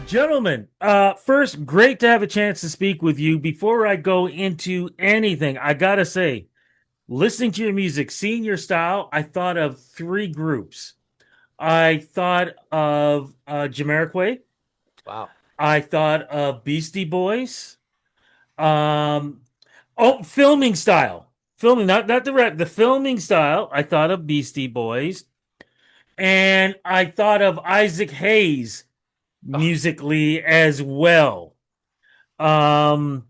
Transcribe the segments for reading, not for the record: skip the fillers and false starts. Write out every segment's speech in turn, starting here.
Gentlemen, first, great to have a chance to speak with you. Before I go into anything, I gotta say, listening to your music, seeing your style, I thought of three groups. I thought of Jamiroquai. Wow. I thought of Beastie Boys. Um, filming style, filming, not the rap, the filming style. I thought of Beastie Boys, and I thought of Isaac Hayes musically as well. Um,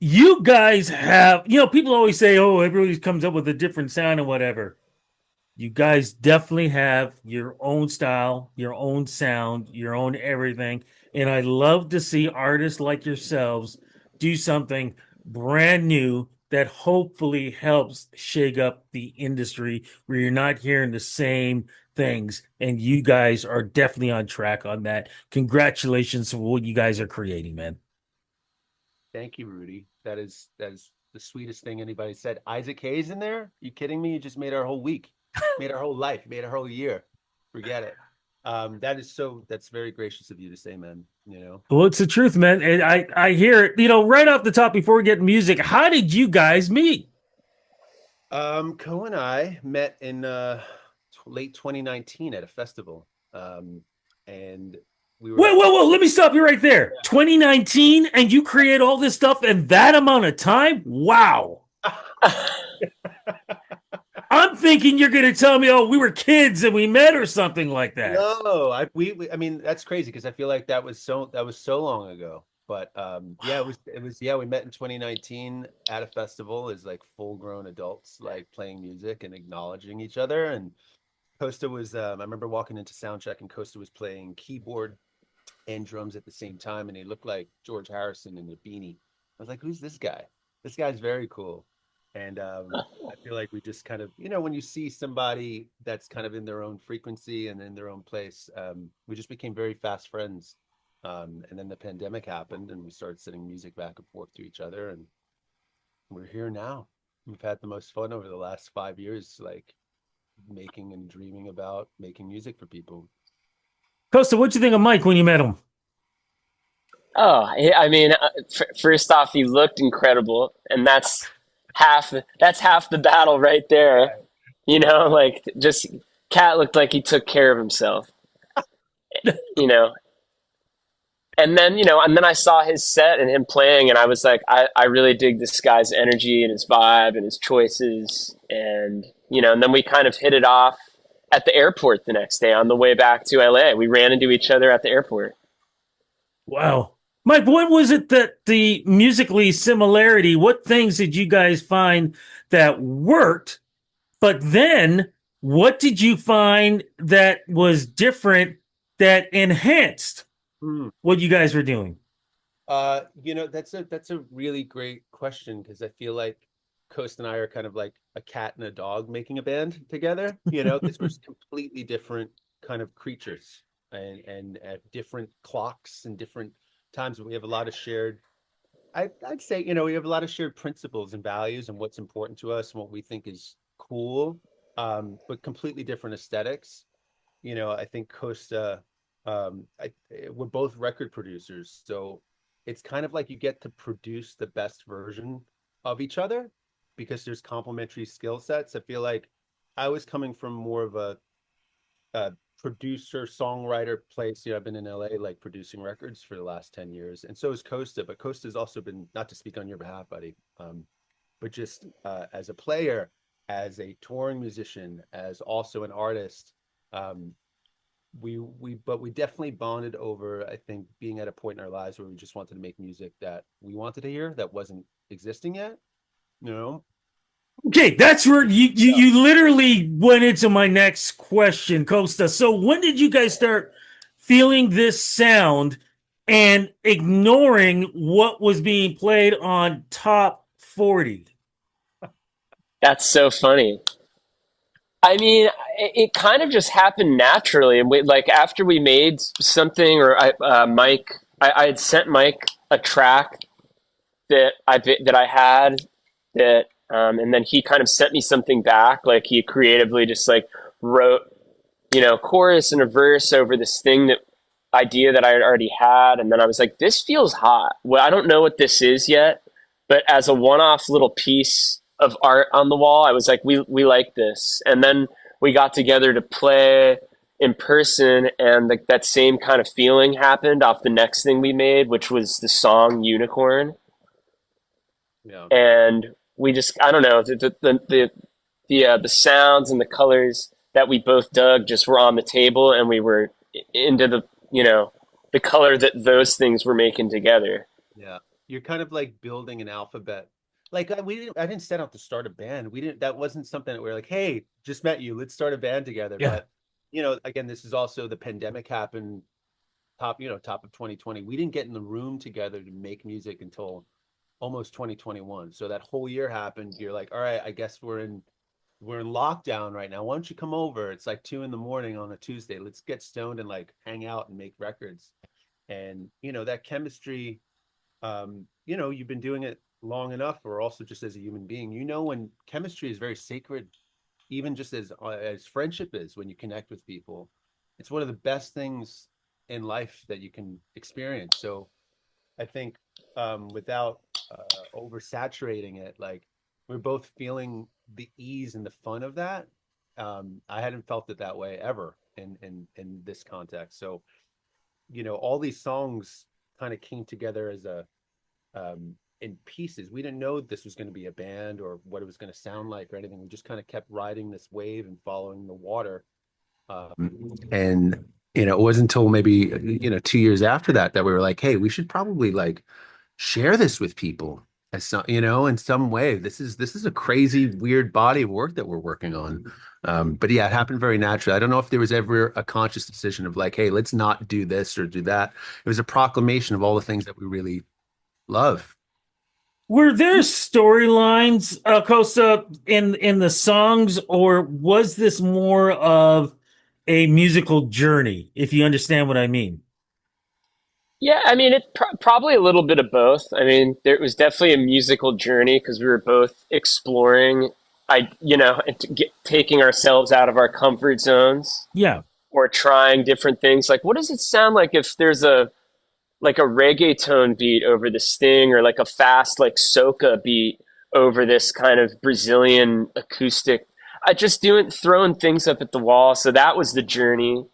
you guys have, people always say, oh, everybody comes up with a different sound and whatever. You guys definitely have your own style, your own sound, your own everything. And I love to see artists like yourselves do something brand new that hopefully helps shake up the industry where you're not hearing the same things. And you guys are definitely on track on that. Congratulations for what you guys are creating, man. Thank you, Rudy. That is the sweetest thing anybody said. Isaac Hayes in there? You kidding me? You just made our whole week, made our whole life, made our whole year. Forget it. That's very gracious of you to say, man. Well, it's the truth, man. And I hear it, right off the top before we get music. How did you guys meet? Co and I met in late 2019 at a festival. And we were Whoa, at whoa, whoa. Let me stop you right there. 2019, and you create all this stuff in that amount of time? Wow. I'm thinking you're going to tell me, oh, we were kids and we met or something like that. No, I mean that's crazy because I feel like that was so long ago. But yeah, it was yeah, we met in 2019 at a festival as like full-grown adults, like playing music and acknowledging each other. And Kosta was I remember walking into soundcheck and Kosta was playing keyboard and drums at the same time, and he looked like George Harrison in a beanie. I was like, who's this guy? This guy's very cool. And I feel like we just kind of, when you see somebody that's kind of in their own frequency and in their own place, we just became very fast friends. And then the pandemic happened, and we started sending music back and forth to each other, and we're here now. We've had the most fun over the last 5 years, like making and dreaming about making music for people. Costa, what'd you think of Mike when you met him? I mean, first off, he looked incredible, and that's half the battle right there. Like just Cat looked like he took care of himself. You know, and then I saw his set and him playing, and I was like, I really dig this guy's energy and his vibe and his choices, and then we kind of hit it off at the airport the next day on the way back to LA. We ran into each other at the airport. Wow. Mike, what was it that the musically similarity, what things did you guys find that worked? But then what did you find that was different that enhanced Hmm. what you guys were doing? That's a really great question because I feel like Coast and I are kind of like a cat and a dog making a band together, because we're completely different kind of creatures and at different clocks and different times. We have a lot of shared, I'd say, we have a lot of shared principles and values and what's important to us and what we think is cool, but completely different aesthetics. I think Costa, we're both record producers, so it's kind of like you get to produce the best version of each other because there's complementary skill sets. I feel like I was coming from more of a producer songwriter place. I've been in LA like producing records for the last 10 years, and so has Costa. But Costa's also been, not to speak on your behalf, buddy, but just as a player, as a touring musician, as also an artist. um, we definitely bonded over, I think, being at a point in our lives where we just wanted to make music that we wanted to hear that wasn't existing yet, you know. Okay, that's where you, Yeah. you literally went into my next question, Costa. So when did you guys start feeling this sound and ignoring what was being played on top 40? That's so funny. I mean, it kind of just happened naturally, and like after we made something, or Mike, I had sent Mike a track that I had and then he kind of sent me something back. Like he creatively just like wrote, chorus and a verse over this thing that idea that I had already had, and then I was like, this feels hot. Well, I don't know what this is yet, but as a one-off little piece of art on the wall, I was like, we like this. And then we got together to play in person, and that same kind of feeling happened off the next thing we made, which was the song Unicorn. Yeah. And we just, I don't know, the sounds and the colors that we both dug just were on the table, and we were into the color that those things were making together. Yeah. You're kind of like building an alphabet. Like I didn't set out to start a band. We didn't, that wasn't something that we were like, hey, just met you, let's start a band together. Yeah. But again, this is also the pandemic happened top of 2020. We didn't get in the room together to make music until almost 2021. So that whole year happened. You're like, all right, I guess we're in lockdown right now. Why don't you come over? It's like 2 a.m. on a Tuesday. Let's get stoned and like hang out and make records. And that chemistry, you've been doing it long enough, or also just as a human being, when chemistry is very sacred, even just as friendship is, when you connect with people, it's one of the best things in life that you can experience. So I think without oversaturating it, like we're both feeling the ease and the fun of that. I hadn't felt it that way ever in this context. So all these songs kind of came together as a in pieces. We didn't know this was going to be a band or what it was going to sound like or anything. We just kind of kept riding this wave and following the water. And it wasn't until maybe 2 years after that that we were like, hey, we should probably like share this with people as some, in some way. This is a crazy, weird body of work that we're working on. But yeah, it happened very naturally. I don't know if there was ever a conscious decision of like, hey, let's not do this or do that. It was a proclamation of all the things that we really love. Were there storylines, Costa, in the songs, or was this more of a musical journey? If you understand what I mean. Yeah, I mean, probably a little bit of both. I mean, there was definitely a musical journey because we were both exploring, and taking ourselves out of our comfort zones Yeah. or trying different things. Like, what does it sound like if there's a reggaeton beat over the sting, or like a fast like soca beat over this kind of Brazilian acoustic? I just doing throwing things up at the wall. So that was the journey.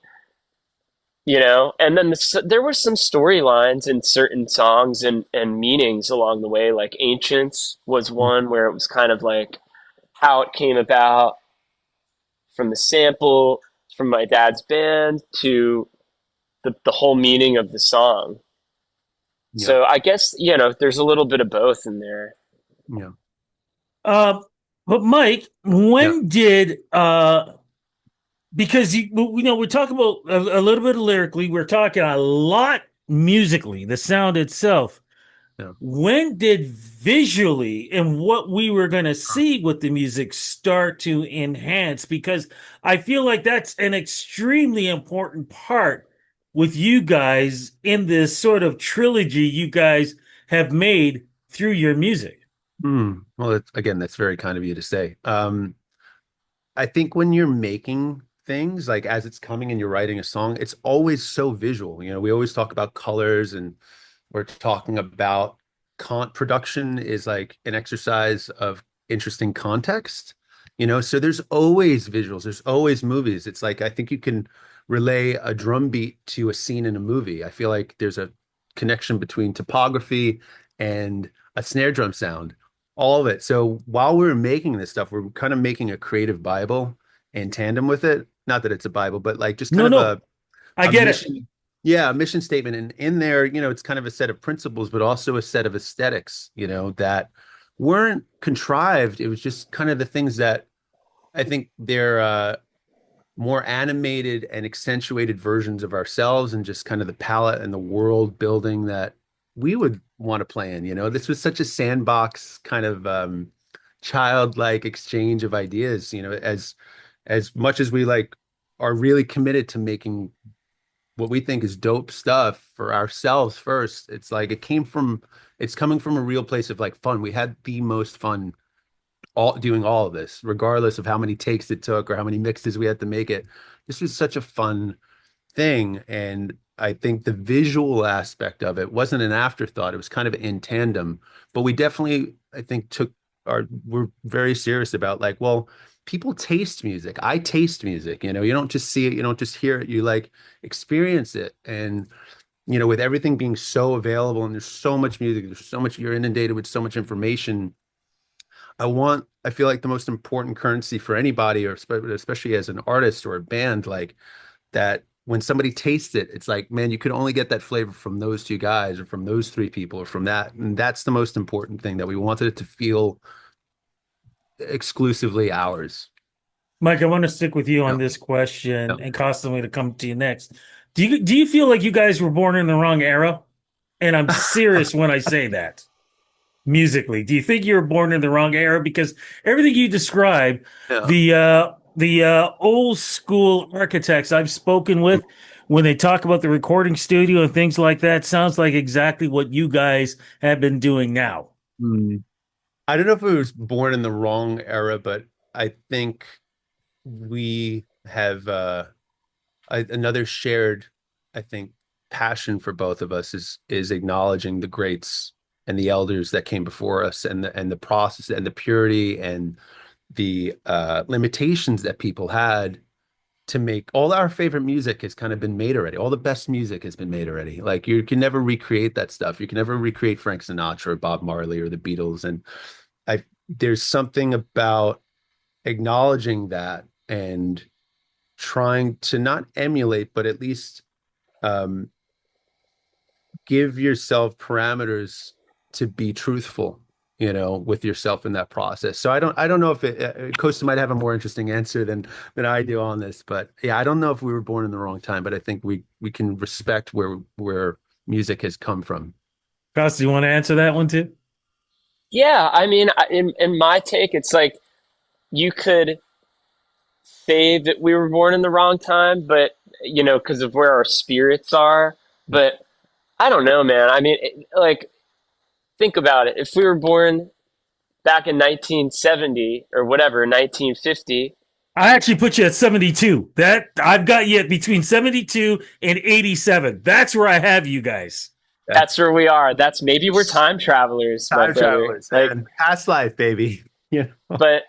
And then there were some storylines in certain songs and meanings along the way. Like Ancients was one where it was kind of like how it came about from the sample from my dad's band to the whole meaning of the song. Yeah. So I guess, there's a little bit of both in there. Yeah. Uh, but Mike, Yeah. when did because we're talking about a little bit of lyrically, we're talking a lot musically, the sound itself. Yeah. When did visually and what we were going to see with the music start to enhance? Because I feel like that's an extremely important part with you guys in this sort of trilogy you guys have made through your music. Well, again, that's very kind of you to say. I think when you're making things like as it's coming and you're writing a song, it's always so visual. We always talk about colors, and we're talking about production is like an exercise of interesting context. So there's always visuals, there's always movies. It's like I think you can relay a drum beat to a scene in a movie. I feel like there's a connection between topography and a snare drum sound, all of it. So while we're making this stuff, we're kind of making a creative Bible in tandem with it. Not that it's a Bible, but like just kind No, of no, I a get it. mission. Yeah, a mission statement. And in there, it's kind of a set of principles, but also a set of aesthetics, that weren't contrived. It was just kind of the things that I think they're more animated and accentuated versions of ourselves, and just kind of the palette and the world building that we would want to play in. This was such a sandbox kind of childlike exchange of ideas, as much as we like are really committed to making what we think is dope stuff for ourselves first. It's like it's coming from a real place of like fun. We had the most fun all doing all of this, regardless of how many takes it took or how many mixes we had to make it. This was such a fun thing. And I think the visual aspect of it wasn't an afterthought. It was kind of in tandem, but we definitely, I think, we're very serious about like, well, people taste music. I taste music, you don't just see it, you don't just hear it, you like experience it. And, with everything being so available and there's so much music, you're inundated with so much information. I feel like the most important currency for anybody, or especially as an artist or a band, like that when somebody tastes it, it's like, man, you could only get that flavor from those two guys or from those three people or from that. And that's the most important thing, that we wanted it to feel exclusively ours. Mike, I want to stick with you Yeah. on this Yeah. question and constantly to come to you next. Do you feel like you guys were born in the wrong era? And I'm serious when I say that. Musically, do you think you were born in the wrong era? Because everything you describe, Yeah. the old school architects I've spoken with, when they talk about the recording studio and things like that, sounds like exactly what you guys have been doing now. Hmm. I don't know if it was born in the wrong era, but I think we have another shared, I think, passion for both of us is acknowledging the greats and the elders that came before us, and the process and the purity and the limitations that people had to make. All our favorite music has kind of been made already. All the best music has been made already. Like, you can never recreate that stuff. You can never recreate Frank Sinatra or Bob Marley or the Beatles. And I there's something about acknowledging that and trying to not emulate, but at least um, give yourself parameters to be truthful, with yourself in that process. So I don't know if Costa might have a more interesting answer than I do on this, but yeah, I don't know if we were born in the wrong time, but I think we can respect where music has come from. Costa, you want to answer that one too? Yeah, I mean, in my take, it's like you could say that we were born in the wrong time, but because of where our spirits are. But I don't know, man. I mean, like, think about it. If we were born back in 1970 or whatever, 1950, I actually put you at 72. That I've got you at between 72 and 87. That's where I have you guys. Yeah. that's where we are. That's maybe we're time travelers, my Time brother. travelers, Like, man. Past life, baby. Yeah. but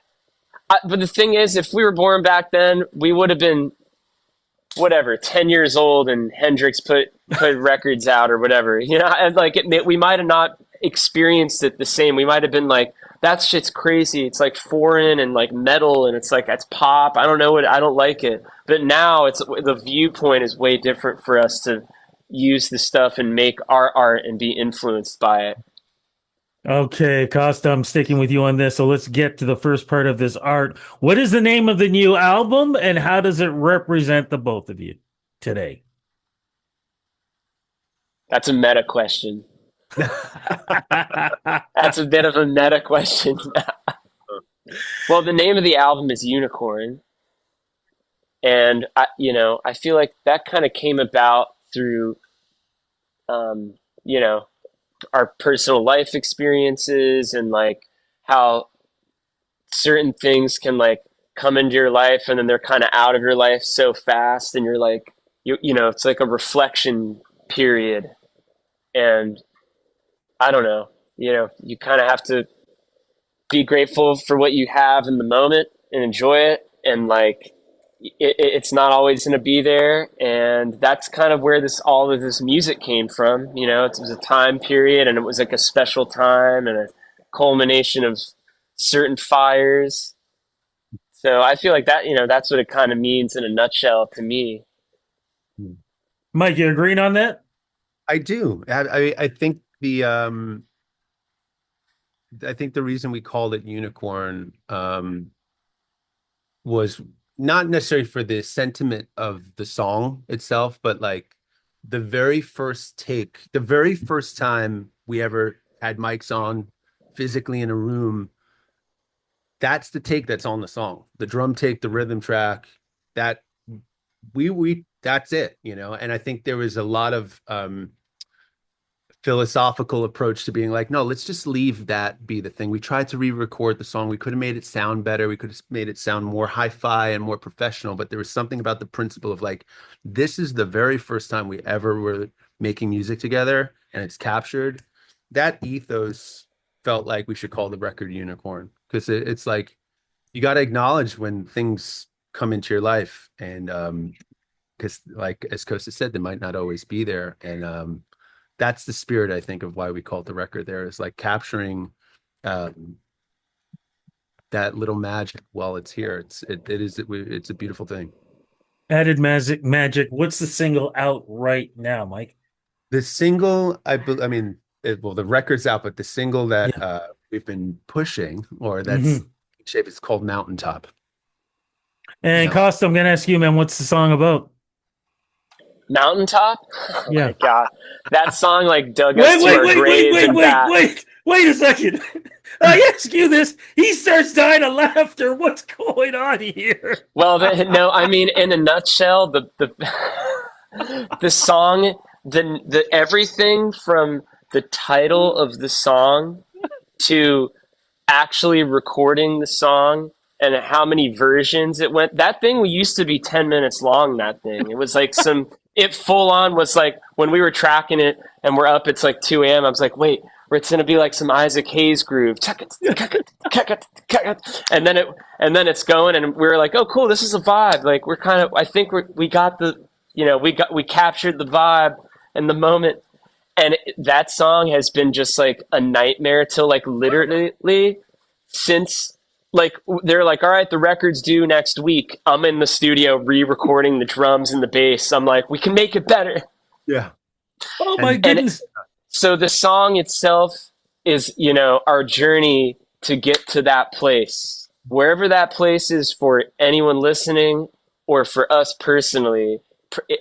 but the thing is, if we were born back then, we would have been whatever 10 years old and Hendrix put records out or whatever, and like we might have not experienced it the same. We might have been like, that shit's crazy, it's like foreign and like metal and it's like it's pop, I don't know, what I don't like it. But now it's the viewpoint is way different for us to use the stuff and make our art and be influenced by it. Okay, Costa, I'm sticking with you on this. So let's get to the first part of this art. What is the name of the new album and how does it represent the both of you today? That's a meta question. That's a bit of a meta question. Well, the name of the album is Unicorn, and I feel like that kind of came about through um, you know our personal life experiences and like how certain things can like come into your life and then they're kind of out of your life so fast, and you're like it's like a reflection period. And I don't know, you kind of have to be grateful for what you have in the moment and enjoy it, and like it's not always going to be there. And that's kind of where this all of this music came from. It was a time period and it was like a special time and a culmination of certain fires. So I feel like that, that's what it kind of means in a nutshell to me. Mike, you agreeing on that? I do. I think the reason we called it Unicorn was not necessarily for the sentiment of the song itself, but like the very first time we ever had mics on physically in a room, that's the take that's on the song. The drum take, the rhythm track, that we that's it. And I think there was a lot of philosophical approach to being like, no, let's just leave that be the thing. We tried to re-record the song. We could have made it sound better. We could have made it sound more hi-fi and more professional, but there was something about the principle of like, this is the very first time we ever were making music together and it's captured. That ethos felt like we should call the record Unicorn because it's like you got to acknowledge when things come into your life and because like as Kosta said, they might not always be there. And that's the spirit, I think, of why we call it the record there is like capturing um, that little magic while it's here. It's a beautiful thing. Added magic. What's the single out right now, Mike? The single, I mean, well, the record's out, but the single that Yeah. we've been pushing, or that's Hmm. shape, is called Mountaintop. And Mount. Costa, I'm gonna ask you, man, what's the song about? Mountaintop. Oh Yeah. my god, that song like dug us to our graves and back. Wait a second. I ask you this. He starts dying of laughter. What's going on here? Well, no, I mean, in a nutshell, the the song, the everything from the title of the song to actually recording the song and how many versions it went. That thing used to be 10 minutes long. That thing, it was like it full on was like when we were tracking it and we're up, it's like 2 a.m. I was like, wait, it's going to be like some Isaac Hayes groove. And then it's going and we were like, oh, cool. This is a vibe. Like I think we got we captured the vibe and the moment. And that song has been just like a nightmare till like literally since like they're like, all right, the record's due next week. I'm in the studio re-recording the drums and the bass. I'm like, we can make it better. Yeah. Oh my And goodness. So the song itself is, our journey to get to that place. Wherever that place is for anyone listening or for us personally,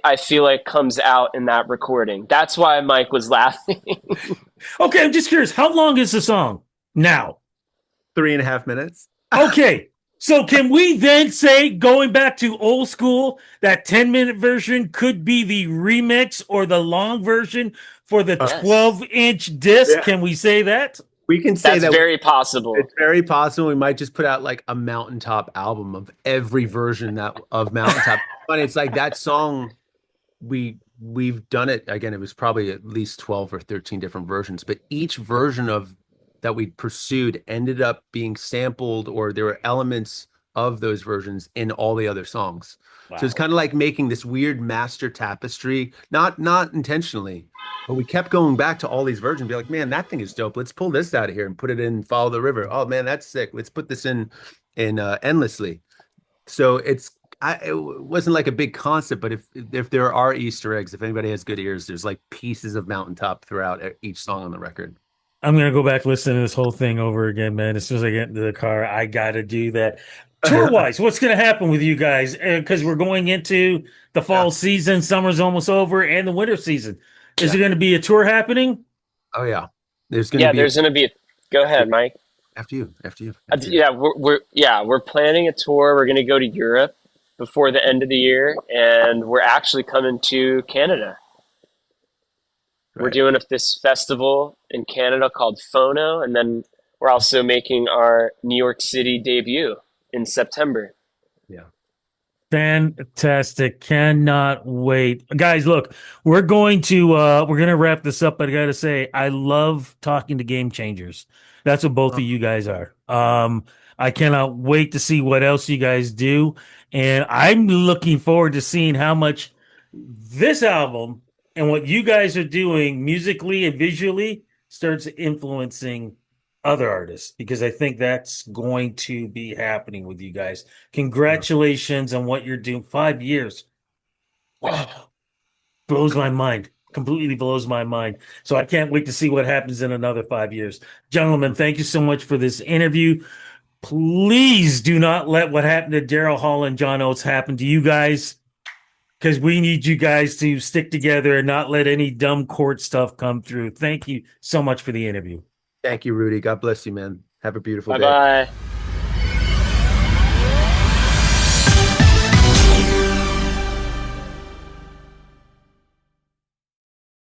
I feel like comes out in that recording. That's why Mike was laughing. Okay, I'm just curious. How long is the song now? 3.5 minutes. Okay. So can we then say, going back to old school, that 10-minute version could be the remix or the long version for the Yes. 12-inch disc? Yeah. Can we say that? We can say That's that very possible. it's very possible. We might just put out like a Mountaintop album of every version of Mountaintop. But it's like that song we've done it again. It was probably at least 12 or 13 different versions, but each version of that we pursued ended up being sampled, or there were elements of those versions in all the other songs. Wow. So it's kind of like making this weird master tapestry, not intentionally, but we kept going back to all these versions, be like, man, that thing is dope. Let's pull this out of here and put it in Follow the River. Oh man, that's sick. Let's put this in Endlessly. So it wasn't like a big concept, but if there are Easter eggs, if anybody has good ears, there's like pieces of Mountaintop throughout each song on the record. I'm gonna go back listen to this whole thing over again, man. As soon as I get into the car, I gotta do that. Tour wise, what's gonna happen with you guys? Because we're going into the fall season, summer's almost over, and the winter season. Is there gonna be a tour happening? Oh yeah, there's gonna be. Go ahead, Mike. After you. Yeah, we're planning a tour. We're going to go to Europe before the end of the year, and we're actually coming to Canada. We're Right. doing this festival in Canada called Phono, and then we're also making our New York City debut in September. Yeah. Fantastic. Cannot wait. Guys, look, we're going to wrap this up, but I gotta say, I love talking to game changers. That's what both of you guys are. I cannot wait to see what else you guys do. And I'm looking forward to seeing how much this album and what you guys are doing musically and visually starts influencing other artists, because I think that's going to be happening with you guys. Congratulations on what you're doing. 5 years. Wow. Blows my mind. Completely blows my mind. So I can't wait to see what happens in another 5 years. Gentlemen, thank you so much for this interview. Please do not let what happened to Daryl Hall and John Oates happen to you guys, because we need you guys to stick together and not let any dumb court stuff come through. Thank you so much for the interview. Thank you, Rudy. God bless you, man. Have a beautiful day. Bye-bye.